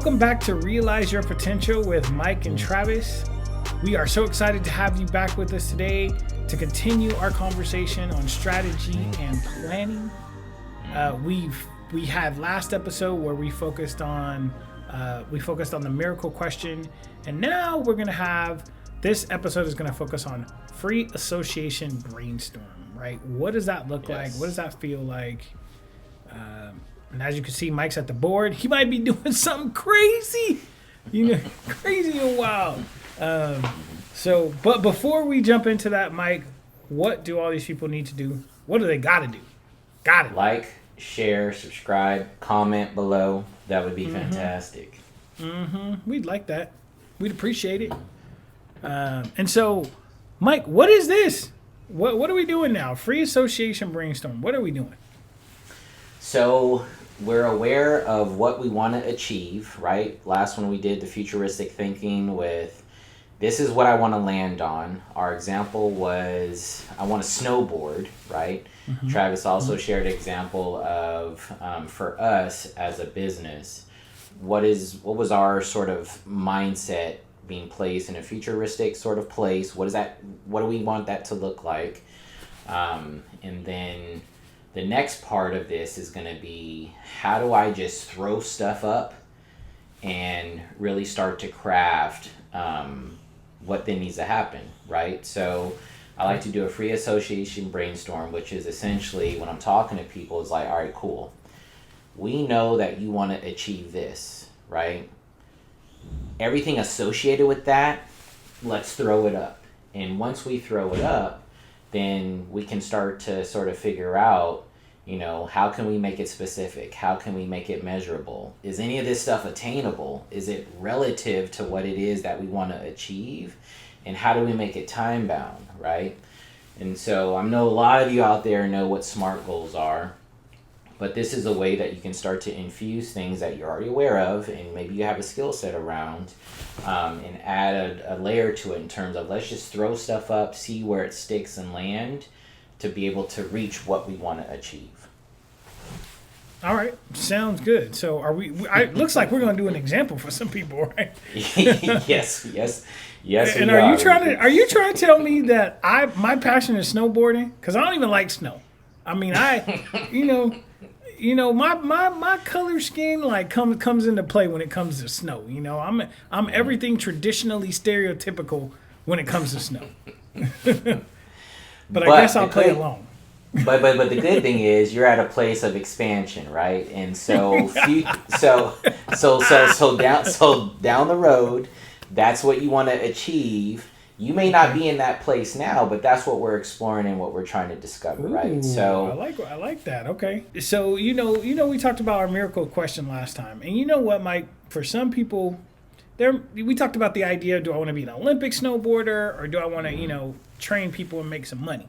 Welcome back to Realize Your Potential with Mike and Travis. We are so excited to have you back with us today to continue our conversation on strategy and planning. We had last episode where we focused on the miracle question, and now we're gonna have this episode is gonna focus on free association brainstorm. Right? What does that look like? What does that feel like? And as you can see, Mike's at the board. He might be doing something crazy, crazy and wild. But before we jump into that, Mike, what do all these people need to do? What do they got to do? Like, share, subscribe, comment below. That would be fantastic. We'd like that. We'd appreciate it. And so, Mike, what is this? What are we doing now? Free Association Brainstorm. What are we doing? So we're aware of what we want to achieve, right? Last one we did the futuristic thinking with, this is what I want to land on. Our example was, I want to snowboard, right? Travis also shared an example of, for us as a business, what was our sort of mindset being placed in a futuristic sort of place? What do we want that to look like? And then the next part of this is going to be, how do I just throw stuff up and really start to craft what then needs to happen, right? So I like to do a free association brainstorm, which is essentially when I'm talking to people, it's like, all right, cool. We know that you want to achieve this, right? Everything associated with that, let's throw it up. And once we throw it up, then we can start to sort of figure out, how can we make it specific? How can we make it measurable? Is any of this stuff attainable? Is it relative to what it is that we want to achieve? And how do we make it time bound, right? And so I know a lot of you out there know what SMART goals are, but this is a way that you can start to infuse things that you're already aware of and maybe you have a skill set around, and add a layer to it in terms of, let's just throw stuff up, see where it sticks and land to be able to reach what we want to achieve. All right, sounds good. So looks like we're going to do an example for some people, right? Yes. And are you trying to tell me that my passion is snowboarding? Because I don't even like snow. I mean, my color scheme comes into play when it comes to snow. I'm everything traditionally stereotypical when it comes to snow. But I guess I'll play along. But the good thing is you're at a place of expansion, right? And so down the road, that's what you want to achieve. You may not be in that place now, but that's what we're exploring and what we're trying to discover, right? So I like that. Okay. So we talked about our miracle question last time, and you know what, Mike? For some people, we talked about the idea: do I want to be an Olympic snowboarder, or do I want to train people and make some money?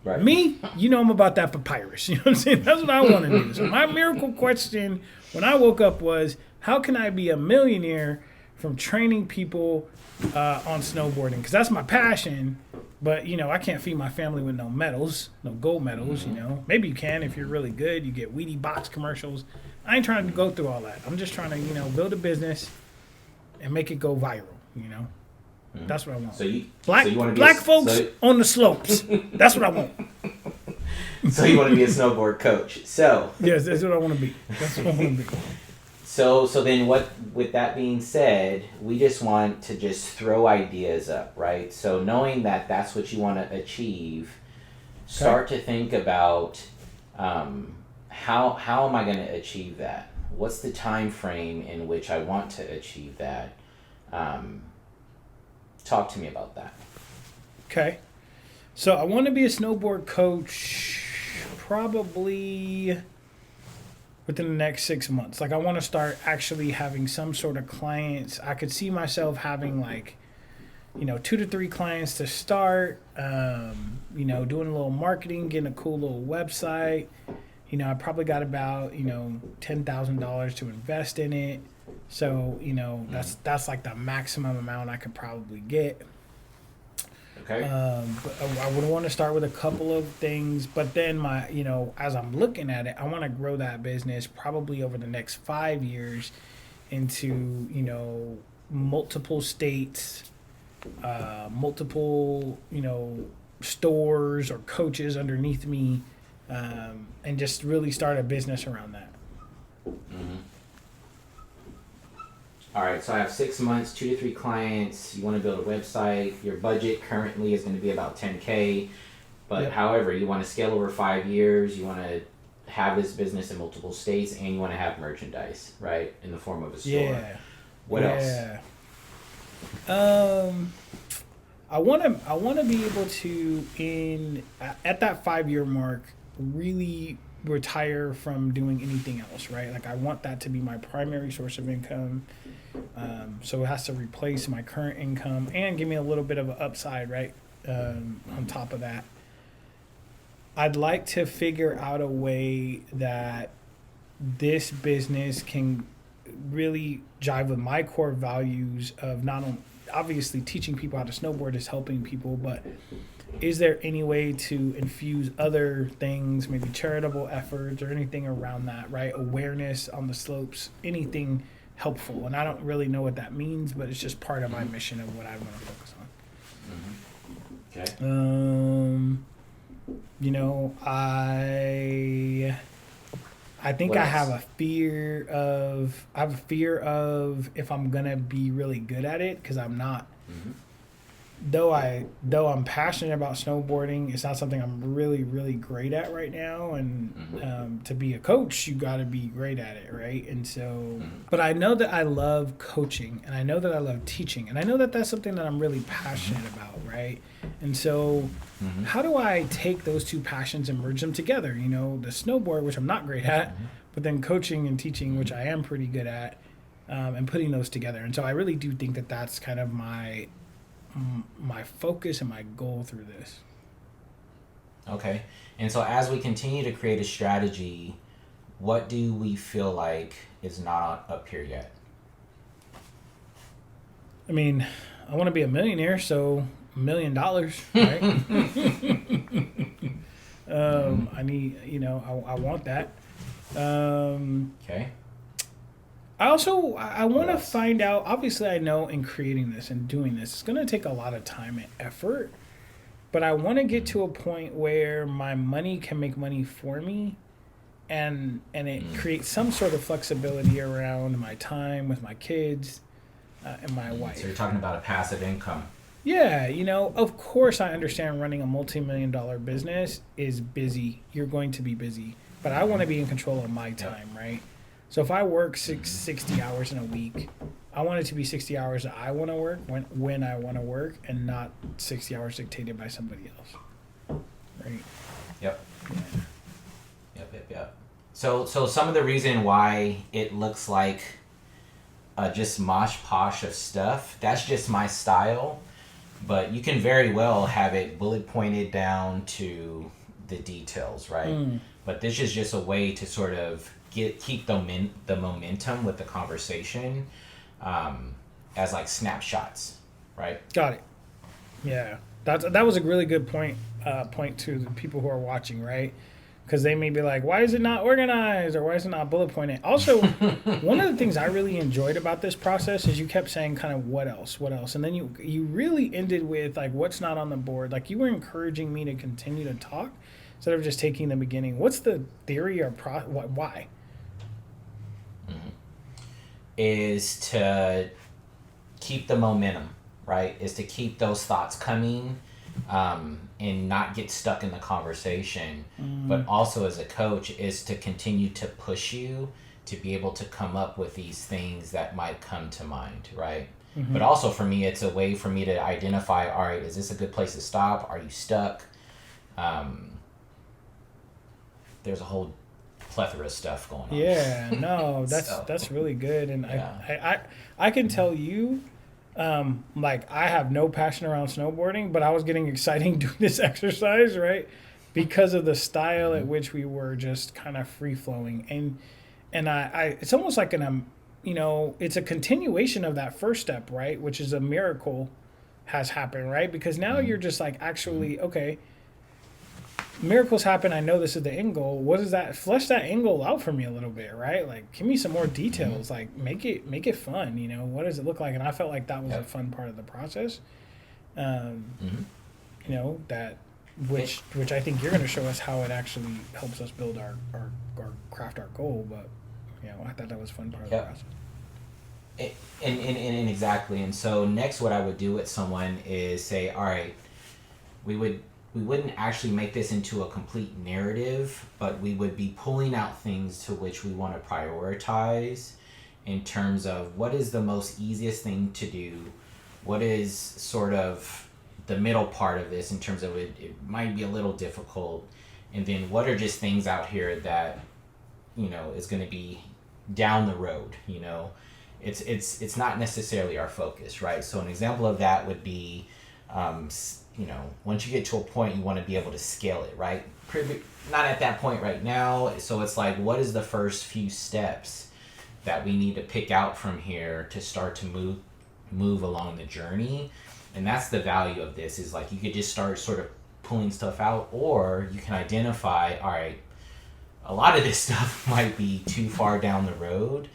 Right. Me, I'm about that papyrus. You know what I'm saying? That's what I want to do. So my miracle question when I woke up was, how can I be a millionaire from training people on snowboarding? Because that's my passion. But, I can't feed my family with no medals, no gold medals, Maybe you can if you're really good. You get Wheatie box commercials. I ain't trying to go through all that. I'm just trying to, build a business and make it go viral, That's what I want. So you want black folks on the slopes. That's what I want. So you want to be a snowboard coach. So yes, that's what I want to be. So then with that being said, we just want to just throw ideas up, right? So knowing that that's what you want to achieve, start to think about how am I going to achieve that? What's the time frame in which I want to achieve that? Talk to me about that. Okay. So I want to be a snowboard coach probably within the next 6 months. I want to start actually having some sort of clients. I could see myself having 2 to 3 clients to start, doing a little marketing, getting a cool little website. I probably got about, $10,000 to invest in it. So, that's the maximum amount I could probably get. Okay. But I would want to start with a couple of things, but then as I'm looking at it, I want to grow that business probably over the next 5 years into, you know, multiple states, multiple, you know, stores or coaches underneath me, and just really start a business around that. Mm-hmm. All right, so I have 6 months, 2 to 3 clients. You want to build a website. Your budget currently is going to be about $10K, but however, you want to scale over 5 years. You want to have this business in multiple states, and you want to have merchandise, right, in the form of a store. Yeah. What else? I want to be able to at that 5 year mark really retire from doing anything else, right? Like I want that to be my primary source of income. So it has to replace my current income and give me a little bit of an upside, right? On top of that, I'd like to figure out a way that this business can really jive with my core values of not only obviously teaching people how to snowboard is helping people, but is there any way to infuse other things, maybe charitable efforts or anything around that, right? Awareness on the slopes, anything helpful. And I don't really know what that means, but it's just part of my mission of what I want to focus on. Okay. You know, I think I have a fear of if I'm gonna be really good at it, because I'm not. Mm-hmm. Though I'm passionate about snowboarding, it's not something I'm really, really great at right now. And to be a coach, you got to be great at it, right? And so, but I know that I love coaching, and I know that I love teaching, and I know that that's something that I'm really passionate about, right? And so, how do I take those two passions and merge them together? You know, the snowboard, which I'm not great at, but then coaching and teaching, which I am pretty good at, and putting those together. And so I really do think that that's kind of my focus and my goal through this. Okay. And so as we continue to create a strategy, what do we feel like is not up here yet? I mean, I want to be a millionaire, so $1 million, right? I need, you know, I want that. Okay. I want to find out, obviously I know in creating this and doing this, it's going to take a lot of time and effort, but I want to get to a point where my money can make money for me, and it creates some sort of flexibility around my time with my kids and my wife. So you're talking about a passive income. Yeah, you know, of course I understand running a multi-million-dollar business is busy. You're going to be busy, but I want to be in control of my time, right? So if I work 60 hours in a week, I want it to be 60 hours that I want to work when I want to work, and not 60 hours dictated by somebody else. Right? Yep. Yeah. Yep. So some of the reason why it looks like just mosh posh of stuff, that's just my style, but you can very well have it bullet pointed down to the details, right? But this is just a way to sort of keep the momentum with the conversation as like snapshots, right? Got it. Yeah, that was a really good point to the people who are watching, right? Because they may be like, why is it not organized, or why is it not bullet pointed? Also, one of the things I really enjoyed about this process is you kept saying kind of what else, and then you really ended with like what's not on the board. Like you were encouraging me to continue to talk instead of just taking the beginning. What's the theory or why? Is to keep the momentum, right? Is to keep those thoughts coming and not get stuck in the conversation. But also as a coach is to continue to push you to be able to come up with these things that might come to mind, right? But also for me, it's a way for me to identify, all right, is this a good place to stop? Are you stuck? There's a whole plethora of stuff going on. Yeah, no, that's really good. And yeah. I can tell you, like I have no passion around snowboarding, but I was getting excited doing this exercise, right? Because of the style at which we were just kind of free flowing. And I it's almost like it's a continuation of that first step, right? Which is a miracle has happened, right? Because now you're just like, actually, okay, miracles happen. I know this is the end goal. What is that? Flesh that end goal out for me a little bit, right? Like, give me some more details. Like, make it fun. You know, what does it look like? And I felt like that was a fun part of the process. You know, that which I think you're going to show us how it actually helps us build our craft our goal. But you know, I thought that was a fun part of the process. And exactly. And so next, what I would do with someone is say, all right, we wouldn't actually make this into a complete narrative, but we would be pulling out things to which we want to prioritize in terms of what is the most easiest thing to do, what is sort of the middle part of this in terms of it might be a little difficult, and then what are just things out here that, you know, is going to be down the road, you know. It's not necessarily our focus, right? So an example of that would be, you know, once you get to a point, you want to be able to scale it, right? Not at that point right now. So it's like, what is the first few steps that we need to pick out from here to start to move along the journey? And that's the value of this, is like you could just start sort of pulling stuff out, or you can identify, all right, a lot of this stuff might be too far down the road.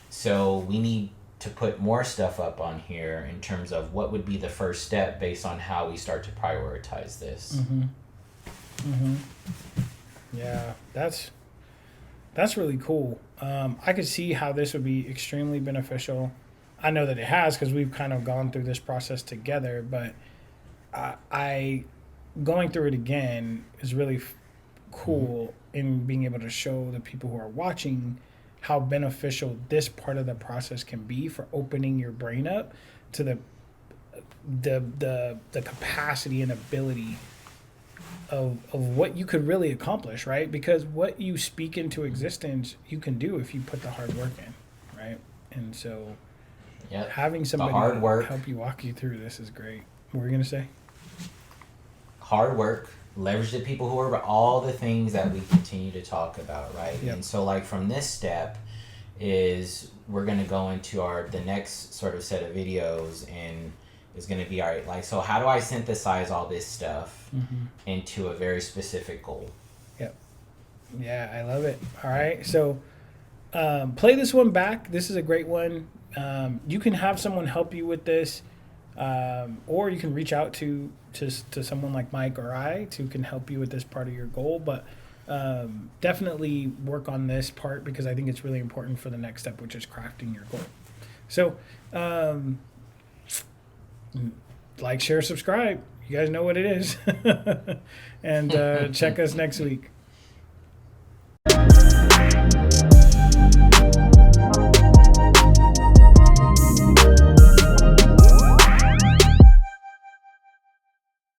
So we need to put more stuff up on here in terms of what would be the first step based on how we start to prioritize this. Yeah, that's really cool. I could see how this would be extremely beneficial. I know that it has, because we've kind of gone through this process together, but I going through it again is really cool in being able to show the people who are watching how beneficial this part of the process can be for opening your brain up to the capacity and ability of what you could really accomplish, right? Because what you speak into existence, you can do if you put the hard work in, right? And so having somebody help you walk you through this is great. What were you going to say? Hard work, leverage the people who are all the things that we continue to talk about, right? And so like from this step is we're going to go into the next sort of set of videos, and is going to be, all right, like, so how do I synthesize all this stuff into a very specific goal? Yeah, I love it. All right, so play this one back. This is a great one. You can have someone help you with this, or you can reach out to someone like Mike or I who can help you with this part of your goal. But definitely work on this part, because I think it's really important for the next step, which is crafting your goal. So like, share, subscribe. You guys know what it is. And check us next week.